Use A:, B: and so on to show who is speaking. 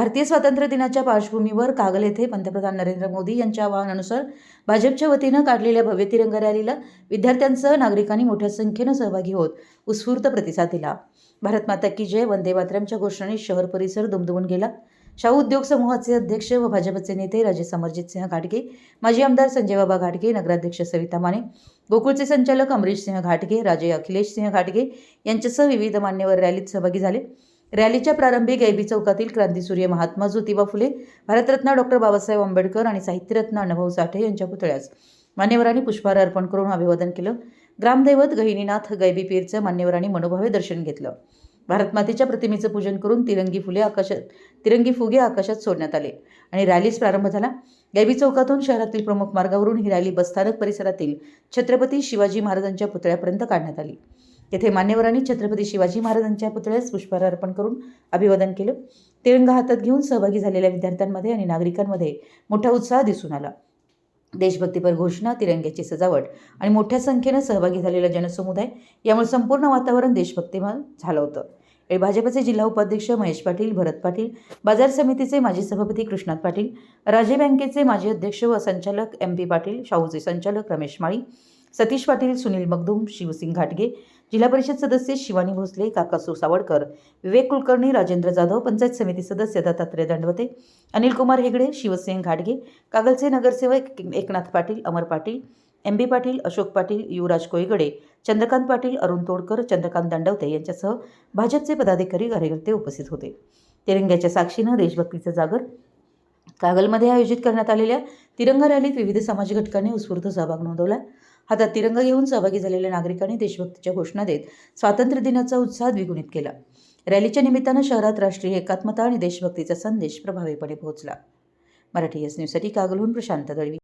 A: भारतीय स्वातंत्र्य दिनाच्या पार्श्वभूमीवर कागल येथे पंतप्रधान नरेंद्र मोदी यांच्या आवाहनानुसार भाजपच्या वतीनं काढलेल्या भव्य तिरंगा रॅलीला विद्यार्थ्यांसह नागरिकांनी मोठ्या संख्येनं सहभागी होत उत्स्फूर्त प्रतिसाद दिला। भारत माता की जय, वंदे मातरमच्या घोषणेने शहर परिसर दुमदुमून गेला। शाहू उद्योग समूहाचे अध्यक्ष व भाजपचे नेते राजे समरजितसिंह घाटगे, माजी आमदार संजयबाबा घाटगे, नगराध्यक्ष सविता माने, गोकुळचे संचालक अमरीशसिंह घाटगे, राजे अखिलेशसिंह घाटगे यांच्यासह विविध मान्यवर रॅलीत सहभागी झाले। रॅलीच्या प्रारंभी गैबी चौकातील क्रांतीसूर्य महात्मा ज्योतिबा फुले, भारतरत्न डॉक्टर बाबासाहेब आंबेडकर आणि साहित्यरत्न अण्णाभाऊ साठे यांच्या पुतळ्यास मान्यवरांनी पुष्पहार अर्पण करून अभिवादन केलं। ग्रामदैवत गहिनीनाथ गैबी पीरचं मान्यवरांनी मनोभावे दर्शन घेतलं। भारतमातेच्या प्रतिमेचं पूजन करून तिरंगी फुगे आकाशात सोडण्यात आले आणि रॅलीस प्रारंभ झाला। गैबी चौकातून शहरातील प्रमुख मार्गावरून ही रॅली बसस्थानक परिसरातील छत्रपती शिवाजी महाराजांच्या पुतळ्यापर्यंत काढण्यात आली। येथे मान्यवरांनी छत्रपती शिवाजी महाराजांच्या पुतळ्यास पुष्पहार अर्पण करून अभिवादन केलं। तिरंगा हातात घेऊन सहभागी झालेल्या विद्यार्थ्यांमध्ये आणि नागरिकांमध्ये मोठा उत्साह दिसून आला। देशभक्तीपर घोषणा, तिरंग्याची सजावट आणि मोठ्या संख्येनं सहभागी झालेला जनसमुदाय यामुळे संपूर्ण वातावरण देशभक्तिमय झालं होतं। भाजपचे जिल्हा उपाध्यक्ष महेश पाटील, भरत पाटील, बाजार समितीचे माजी सभापती कृष्णात पाटील, राजे बँकेचे माजी अध्यक्ष व संचालक MP पाटील, शाहूचे संचालक रमेश माळी, सतीश पाटील, सुनील मगदूम, शिवसिंग घाटगे, जिल्हा परिषद सदस्य शिवानी भोसले, काकासू सावडकर, विवेक कुलकर्णी, राजेंद्र जाधव, पंचायत समिती सदस्य दत्तात्रय दंडवते, अनिल कुमार हेगडे, शिवसिंग घाटगे, कागलचे नगरसेवक एकनाथ पाटील, अमर पाटील, MP पाटील, अशोक पाटील, युवराज कोयगडे, चंद्रकांत पाटील, अरुण तोडकर, चंद्रकांत दंडवते यांच्यासह भाजपचे पदाधिकारी कार्यकर्ते उपस्थित होते। तिरंग्याच्या साक्षीनं देशभक्तीचा जागर कागलमध्ये आयोजित करण्यात आलेल्या तिरंगा रॅलीत विविध समाज घटकांनी उत्स्फूर्त सहभाग नोंदवला। हातात तिरंगा घेऊन सहभागी झालेल्या नागरिकांनी देशभक्तीच्या घोषणा देत स्वातंत्र्य दिनाचा उत्साह द्विगुणित केला। रॅलीच्या निमित्तानं शहरात राष्ट्रीय एकात्मता आणि देशभक्तीचा संदेश प्रभावीपणे पोहोचला। मराठी न्यूजसाठी कागलहून प्रशांत दळवी।